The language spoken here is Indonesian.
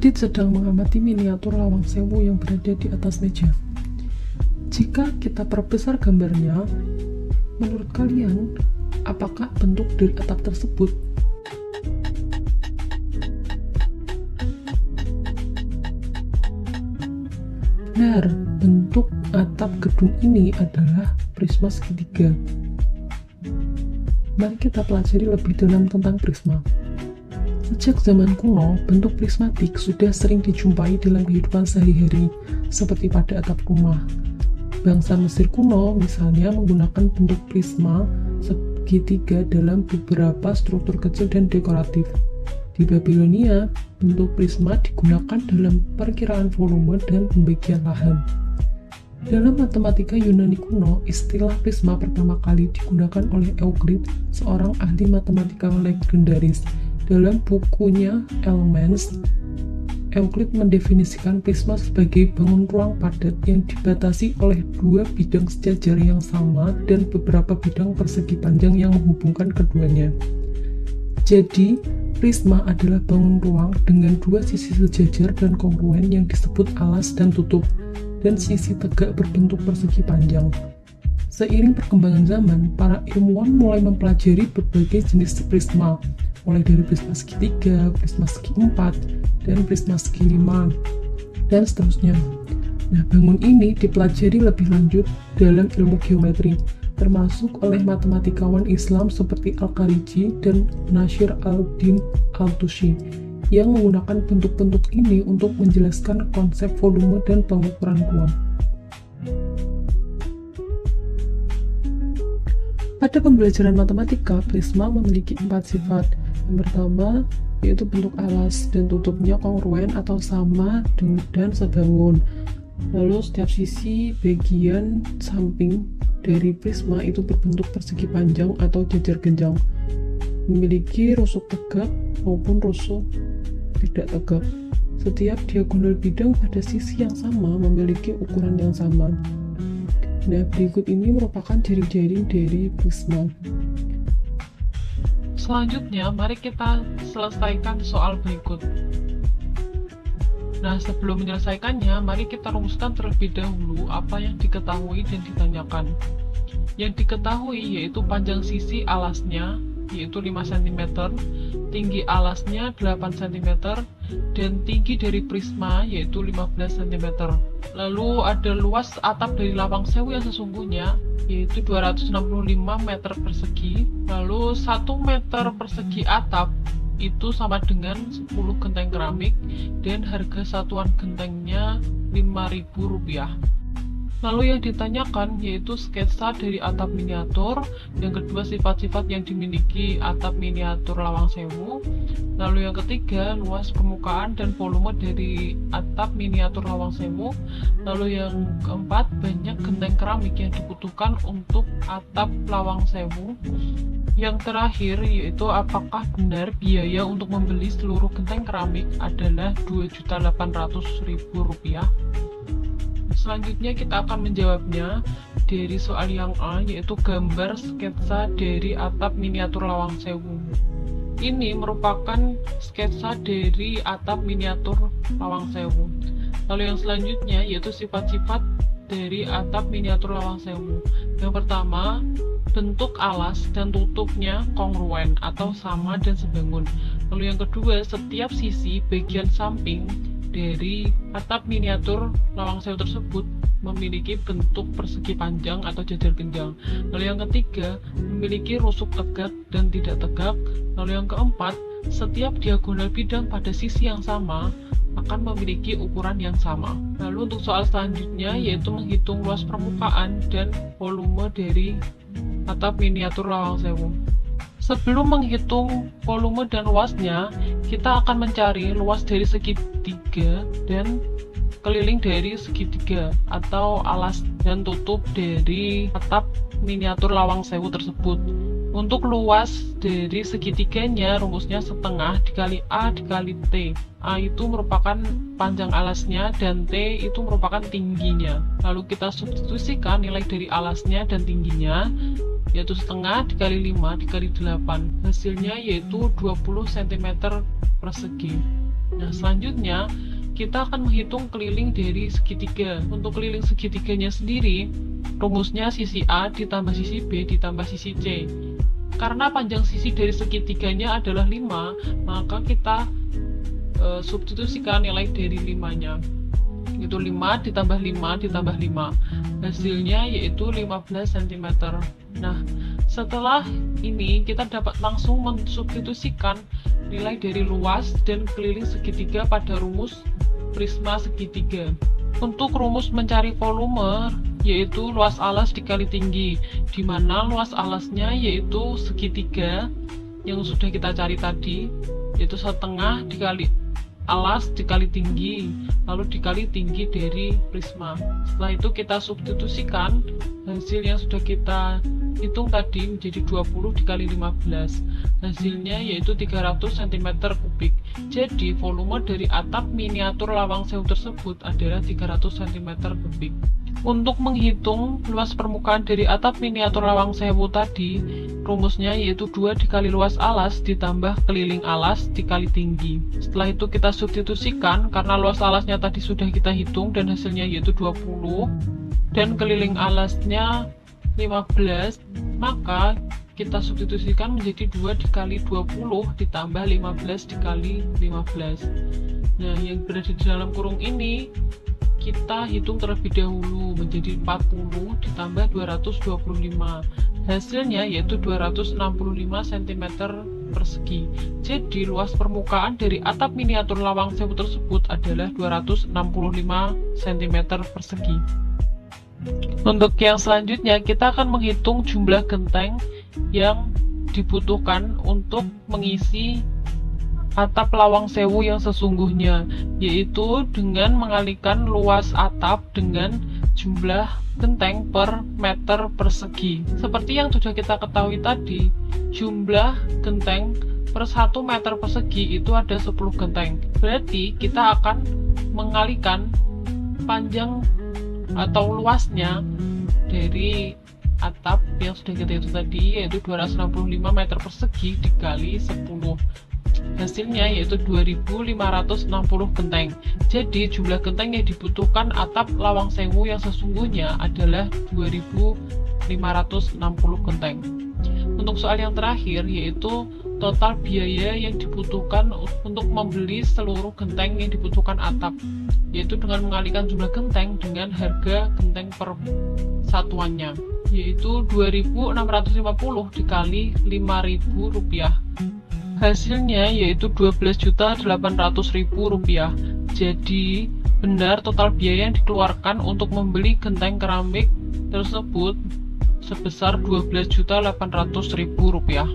Adit sedang mengamati miniatur lawang sewu yang berada di atas meja. Jika kita perbesar gambarnya, menurut kalian, apakah bentuk dari atap tersebut? Benar, bentuk atap gedung ini adalah prisma segitiga. Mari kita pelajari lebih dalam tentang prisma. Sejak zaman kuno, bentuk prismatik sudah sering dijumpai dalam kehidupan sehari-hari, seperti pada atap rumah. Bangsa Mesir kuno misalnya menggunakan bentuk prisma segitiga dalam beberapa struktur kecil dan dekoratif. Di Babilonia, bentuk prisma digunakan dalam perkiraan volume dan pembagian lahan. Dalam matematika Yunani kuno, istilah prisma pertama kali digunakan oleh Euclid, seorang ahli matematika legendaris. Dalam bukunya Elements, Euclid mendefinisikan prisma sebagai bangun ruang padat yang dibatasi oleh dua bidang sejajar yang sama dan beberapa bidang persegi panjang yang menghubungkan keduanya. Jadi, prisma adalah bangun ruang dengan dua sisi sejajar dan kongruen yang disebut alas dan tutup, dan sisi tegak berbentuk persegi panjang. Seiring perkembangan zaman, para ilmuwan mulai mempelajari berbagai jenis prisma, mulai dari prisma segitiga, prisma segi empat, dan prisma segi lima, dan seterusnya. Nah, bangun ini dipelajari lebih lanjut dalam ilmu geometri, termasuk oleh matematikawan Islam seperti Al-Khariji dan Nasir al-Din al-Tusi, yang menggunakan bentuk-bentuk ini untuk menjelaskan konsep volume dan pengukuran ruang. Pada pembelajaran matematika, prisma memiliki 4 sifat. Yang pertama, yaitu bentuk alas dan tutupnya kongruen atau sama dan sebangun. Lalu setiap sisi bagian samping dari prisma itu berbentuk persegi panjang atau jajar genjang, memiliki rusuk tegak maupun rusuk tidak tegak. Setiap diagonal bidang pada sisi yang sama memiliki ukuran yang sama. Nah, berikut ini merupakan jaring-jaring dari prisma. Selanjutnya, mari kita selesaikan soal berikut. Nah, sebelum menyelesaikannya, mari kita rumuskan terlebih dahulu apa yang diketahui dan ditanyakan. Yang diketahui yaitu panjang sisi alasnya, yaitu 5 cm, tinggi alasnya 8 cm, dan tinggi dari prisma, yaitu 15 cm. Lalu ada luas atap dari lawang sewu yang sesungguhnya, yaitu 265 meter persegi. Lalu 1 meter persegi atap itu sama dengan 10 genteng keramik dan harga satuan gentengnya Rp5.000. Lalu yang ditanyakan yaitu sketsa dari atap miniatur, yang kedua sifat-sifat yang dimiliki atap miniatur lawang sewu, lalu yang ketiga luas permukaan dan volume dari atap miniatur lawang sewu, lalu yang keempat banyak genteng keramik yang dibutuhkan untuk atap lawang sewu. Yang terakhir yaitu apakah benar biaya untuk membeli seluruh genteng keramik adalah Rp2.800.000. Selanjutnya kita akan menjawabnya dari soal yang A, yaitu gambar sketsa dari atap miniatur lawang sewu. Ini merupakan sketsa dari atap miniatur lawang sewu. Lalu yang selanjutnya yaitu sifat-sifat dari atap miniatur lawang sewu. Yang pertama, bentuk alas dan tutupnya kongruen atau sama dan sebangun. Lalu yang kedua, setiap sisi bagian samping dari atap miniatur lawang sewu tersebut memiliki bentuk persegi panjang atau jajar genjang. Lalu yang ketiga, memiliki rusuk tegak dan tidak tegak. Lalu yang keempat, setiap diagonal bidang pada sisi yang sama akan memiliki ukuran yang sama. Lalu untuk soal selanjutnya yaitu menghitung luas permukaan dan volume dari atap miniatur lawang sewu. Sebelum menghitung volume dan luasnya, kita akan mencari luas dari segitiga dan keliling dari segitiga atau alas dan tutup dari atap miniatur lawang sewu tersebut. Untuk luas dari segitiganya, rumusnya setengah dikali A dikali T. A itu merupakan panjang alasnya dan T itu merupakan tingginya. Lalu kita substitusikan nilai dari alasnya dan tingginya, yaitu setengah dikali 5 dikali 8. Hasilnya yaitu 20 cm persegi. Nah, selanjutnya kita akan menghitung keliling dari segitiga. Untuk keliling segitiganya sendiri, rumusnya sisi A ditambah sisi B ditambah sisi C. Karena panjang sisi dari segitiganya adalah 5, maka kita substitusikan nilai dari 5-nya. Itu 5 ditambah 5 ditambah 5. Hasilnya yaitu 15 cm. Nah, setelah ini kita dapat langsung mensubstitusikan nilai dari luas dan keliling segitiga pada rumus prisma segitiga. Untuk rumus mencari volume yaitu luas alas dikali tinggi, di mana luas alasnya yaitu segitiga yang sudah kita cari tadi, yaitu setengah dikali alas dikali tinggi, lalu dikali tinggi dari prisma. Setelah itu kita substitusikan hasil yang sudah kita hitung tadi menjadi 20 dikali 15. Hasilnya yaitu 300 cm3. Jadi volume dari atap miniatur lawang sewu tersebut adalah 300 cm3. Untuk menghitung luas permukaan dari atap miniatur lawang sewu tadi, rumusnya yaitu 2 dikali luas alas ditambah keliling alas dikali tinggi. Setelah itu kita substitusikan, karena luas alasnya tadi sudah kita hitung dan hasilnya yaitu 20 dan keliling alasnya 15, maka kita substitusikan menjadi 2 dikali 20 ditambah 15 dikali 15. Nah, yang berada di dalam kurung ini kita hitung terlebih dahulu menjadi 40 ditambah 225. Hasilnya yaitu 265 cm persegi. Jadi luas permukaan dari atap miniatur lawang sewu tersebut adalah 265 cm persegi. Untuk yang selanjutnya kita akan menghitung jumlah genteng yang dibutuhkan untuk mengisi atap lawang sewu yang sesungguhnya, yaitu dengan mengalikan luas atap dengan jumlah genteng per meter persegi. Seperti yang sudah kita ketahui tadi, jumlah genteng per 1 meter persegi itu ada 10 genteng. Berarti kita akan mengalikan panjang atau luasnya dari atap yang sudah kita hitung tadi, yaitu 265 meter persegi dikali 10. Hasilnya yaitu 2560 genteng. Jadi jumlah genteng yang dibutuhkan atap lawang sewu yang sesungguhnya adalah 2560 genteng. Untuk soal yang terakhir yaitu total biaya yang dibutuhkan untuk membeli seluruh genteng yang dibutuhkan atap, yaitu dengan mengalihkan jumlah genteng dengan harga genteng per satuannya, yaitu 2650 dikali 5.000 rupiah. Hasilnya yaitu 12.800.000 rupiah. Jadi benar total biaya yang dikeluarkan untuk membeli genteng keramik tersebut sebesar 12.800.000 rupiah.